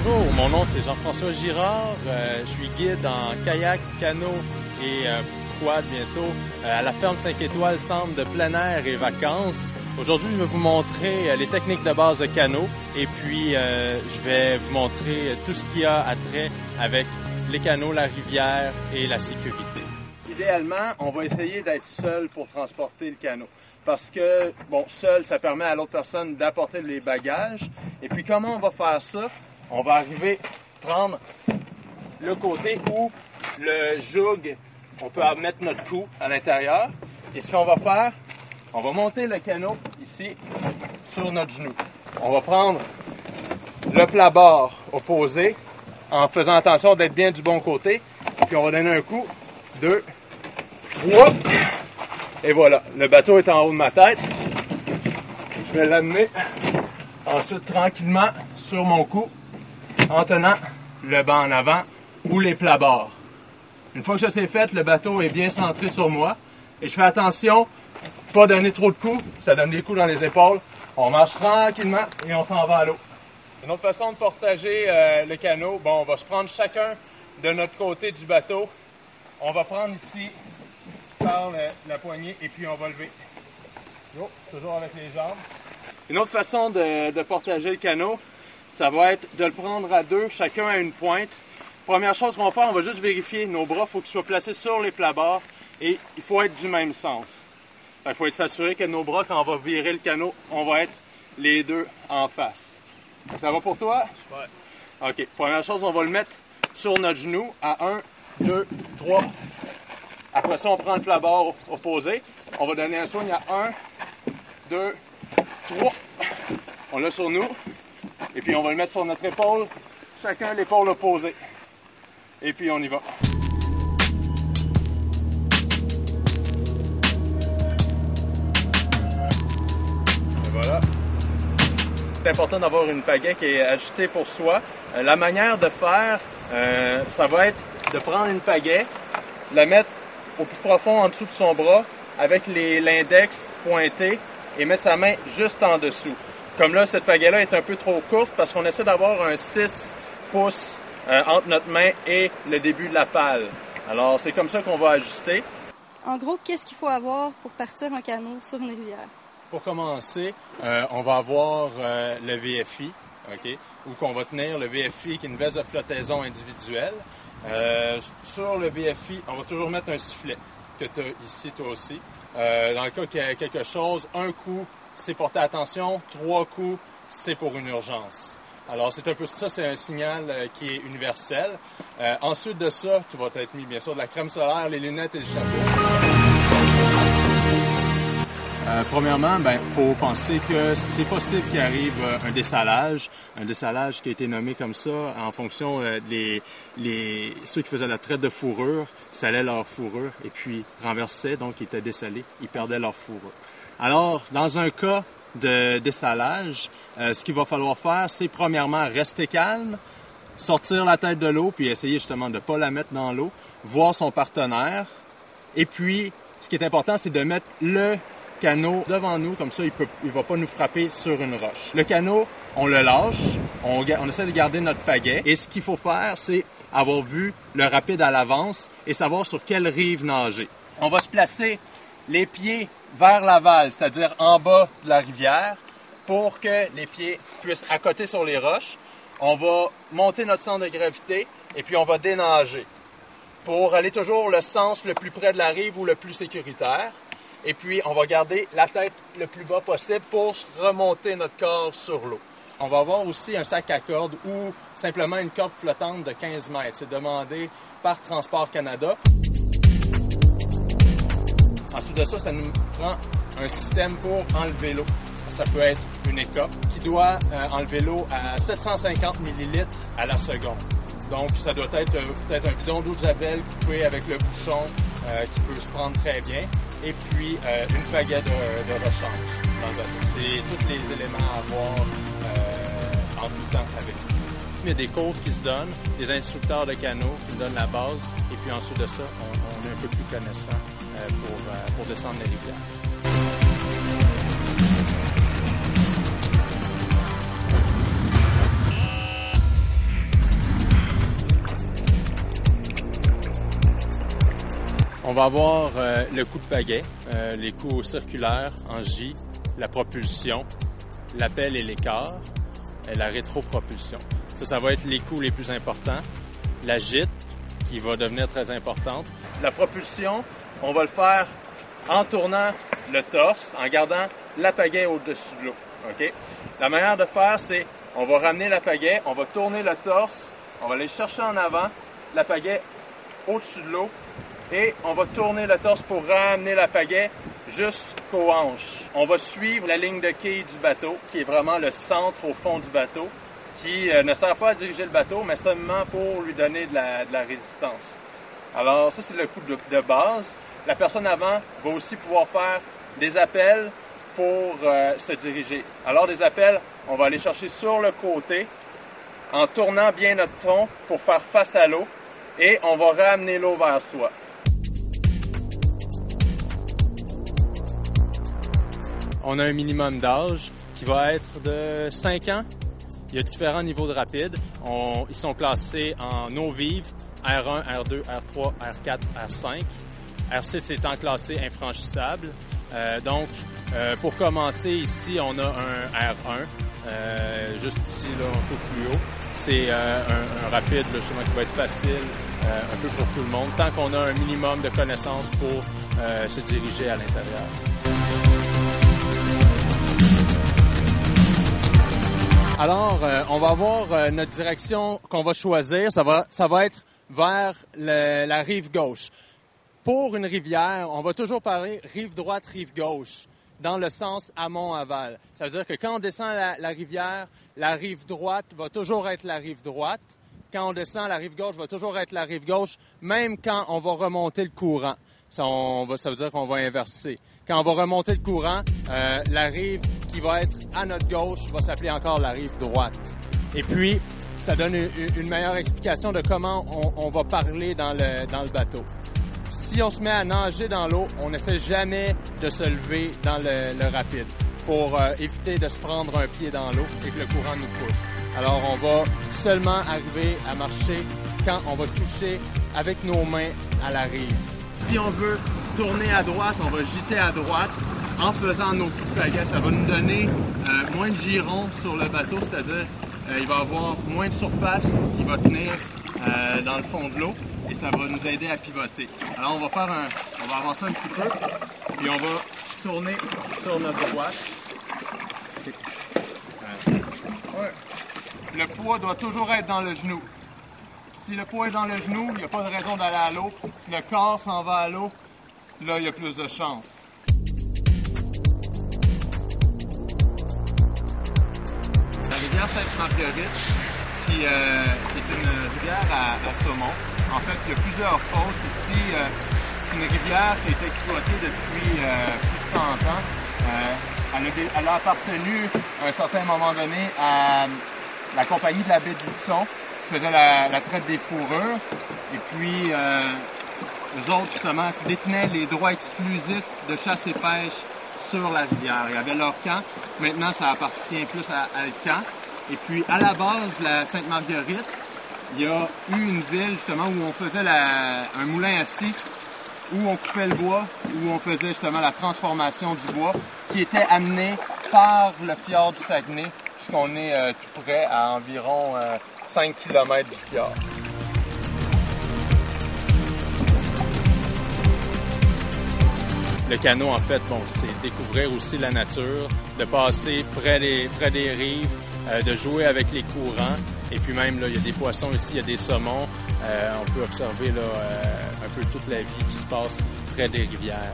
bonjour, mon nom c'est Jean-François Girard, je suis guide en kayak, canot et quad bientôt à la ferme 5 étoiles, centre de plein air et vacances. Aujourd'hui, je vais vous montrer les techniques de base de canot et puis je vais vous montrer tout ce qu'il y a à trait avec les canots, la rivière et la sécurité. Idéalement, on va essayer d'être seul pour transporter le canot. Parce que, bon, seul, ça permet à l'autre personne d'apporter les bagages. Et puis, comment on va faire ça? On va arriver à prendre le côté où le joug, on peut mettre notre cou à l'intérieur. Et ce qu'on va faire, on va monter le canot ici sur notre genou. On va prendre le plat-bord opposé en faisant attention d'être bien du bon côté. Et puis, on va donner un coup, 2, 3. Et voilà, le bateau est en haut de ma tête. Je vais l'amener ensuite tranquillement sur mon cou en tenant le banc en avant ou les plats-bords. Une fois que ça c'est fait, le bateau est bien centré sur moi et je fais attention, pas donner trop de coups, ça donne des coups dans les épaules. On marche tranquillement et on s'en va à l'eau. Une autre façon de partager le canot, bon, on va se prendre chacun de notre côté du bateau. On va prendre ici par la poignée et puis on va lever. Toujours avec les jambes. Une autre façon de partager le canot, ça va être de le prendre à deux, chacun à une pointe. Première chose qu'on va faire, on va juste vérifier nos bras, il faut qu'ils soient placés sur les plats-bords et il faut être du même sens. Il faut s'assurer que nos bras, quand on va virer le canot, on va être les deux en face. Ça va pour toi? Super. OK. Première chose, on va le mettre sur notre genou à 1, 2, 3. Après ça, on prend le plat-bord opposé. On va donner un swing à 1, 2, 3. On l'a sur nous. Et puis, on va le mettre sur notre épaule. Chacun l'épaule opposée. Et puis, on y va. Et voilà. C'est important d'avoir une pagaie qui est ajustée pour soi. La manière de faire, ça va être de prendre une pagaie, la mettre au plus profond en dessous de son bras avec l'index pointé et mettre sa main juste en dessous. Comme là, cette pagaie-là est un peu trop courte parce qu'on essaie d'avoir un 6 pouces entre notre main et le début de la pale. Alors, c'est comme ça qu'on va ajuster. En gros, qu'est-ce qu'il faut avoir pour partir en canot sur une rivière? Pour commencer, on va avoir le VFI, okay, où qu'on va tenir le VFI qui est une veste de flottaison individuelle. Sur le VFI, on va toujours mettre un sifflet que tu as ici, toi aussi. Dans le cas qu'il y a quelque chose, un coup, c'est porter attention, 3 coups, c'est pour une urgence. Alors, c'est un peu ça, c'est un signal qui est universel. Ensuite de ça, tu vas être mis, bien sûr, de la crème solaire, les lunettes et le chapeau. Premièrement, il faut penser que c'est possible qu'il arrive un dessalage qui a été nommé comme ça en fonction ceux qui faisaient la traite de fourrure, salaient leur fourrure et puis renversaient, donc ils étaient dessalés, ils perdaient leur fourrure. Alors, dans un cas de dessalage, ce qu'il va falloir faire, c'est premièrement rester calme, sortir la tête de l'eau puis essayer justement de ne pas la mettre dans l'eau, voir son partenaire et puis, ce qui est important, c'est de mettre le canot devant nous, comme ça il va pas nous frapper sur une roche. Le canot, on le lâche, on essaie de garder notre pagaie et ce qu'il faut faire, c'est avoir vu le rapide à l'avance et savoir sur quelle rive nager. On va se placer les pieds vers l'aval, c'est-à-dire en bas de la rivière, pour que les pieds puissent accoter sur les roches. On va monter notre centre de gravité et puis on va dénager pour aller toujours le sens le plus près de la rive ou le plus sécuritaire. Et puis, on va garder la tête le plus bas possible pour remonter notre corps sur l'eau. On va avoir aussi un sac à cordes ou simplement une corde flottante de 15 mètres. C'est demandé par Transport Canada. Ensuite de ça, ça nous prend un système pour enlever l'eau. Ça peut être une écope qui doit enlever l'eau à 750 ml à la seconde. Donc, ça doit être peut-être un bidon d'eau de javel coupé avec le bouchon qui peut se prendre très bien. Et puis, une pagaie de rechange dans le bateau. C'est tous les éléments à avoir en tout temps avec nous. Il y a des cours qui se donnent, des instructeurs de canot qui nous donnent la base. Et puis ensuite de ça, on est un peu plus connaissant pour descendre les rivières. On va avoir le coup de pagaie, les coups circulaires en J, la propulsion, l'appel et l'écart, et la rétropropulsion. Ça va être les coups les plus importants. La gîte, qui va devenir très importante. La propulsion, on va le faire en tournant le torse, en gardant la pagaie au-dessus de l'eau. Okay? La manière de faire, c'est on va ramener la pagaie, on va tourner le torse, on va aller chercher en avant, la pagaie au-dessus de l'eau, et on va tourner le torse pour ramener la pagaie jusqu'aux hanches. On va suivre la ligne de quille du bateau, qui est vraiment le centre au fond du bateau, qui ne sert pas à diriger le bateau, mais seulement pour lui donner de la résistance. Alors ça, c'est le coup de base. La personne avant va aussi pouvoir faire des appels pour se diriger. Alors des appels, on va aller chercher sur le côté en tournant bien notre tronc pour faire face à l'eau et on va ramener l'eau vers soi. On a un minimum d'âge qui va être de 5 ans. Il y a différents niveaux de rapide. Ils sont classés en eau vive, R1, R2, R3, R4, R5. R6 étant classé infranchissable. Donc, pour commencer, ici, on a un R1, juste ici, là, un peu plus haut. C'est un rapide, là, justement, qui va être facile un peu pour tout le monde, tant qu'on a un minimum de connaissances pour se diriger à l'intérieur. Alors, on va avoir notre direction qu'on va choisir. Ça va être vers la rive gauche. Pour une rivière, on va toujours parler rive droite, rive gauche, dans le sens amont-aval. Ça veut dire que quand on descend la rivière, la rive droite va toujours être la rive droite. Quand on descend, la rive gauche va toujours être la rive gauche, même quand on va remonter le courant. Ça veut dire qu'on va inverser. Quand on va remonter le courant, la rive qui va être à notre gauche va s'appeler encore la rive droite. Et puis, ça donne une meilleure explication de comment on va parler dans le bateau. Si on se met à nager dans l'eau, on n'essaie jamais de se lever dans le rapide pour éviter de se prendre un pied dans l'eau et que le courant nous pousse. Alors, on va seulement arriver à marcher quand on va toucher avec nos mains à la rive. Si on veut tourner à droite, on va gîter à droite en faisant nos coups de pagaie. Ça va nous donner moins de girons sur le bateau, c'est-à-dire il va y avoir moins de surface qui va tenir dans le fond de l'eau et ça va nous aider à pivoter. Alors on va avancer un petit peu, puis on va tourner sur notre droite. Le poids doit toujours être dans le genou. Si le poids est dans le genou, il n'y a pas de raison d'aller à l'eau. Si le corps s'en va à l'eau, là, il y a plus de chance. La rivière Sainte-Marguerite, qui est une rivière à saumon. En fait, il y a plusieurs fosses ici. C'est une rivière qui a été exploitée depuis plus de 100 ans. Elle a appartenu à un certain moment donné à la compagnie de la baie d'Hudson, qui faisait la traite des fourrures. Et puis, eux autres, justement, détenaient les droits exclusifs de chasse et pêche sur la rivière. Il y avait leur camp. Maintenant, ça appartient plus à le camp. Et puis, à la base de la Sainte-Marguerite, il y a eu une ville, justement, où on faisait un moulin à scie, où on coupait le bois, où on faisait, justement, la transformation du bois, qui était amené par le fjord du Saguenay, puisqu'on est tout près, à environ 5 km du fjord. Le canot, en fait, c'est découvrir aussi la nature, de passer près des rives, de jouer avec les courants. Et puis même, là, il y a des poissons ici, il y a des saumons. On peut observer là, un peu toute la vie qui se passe près des rivières.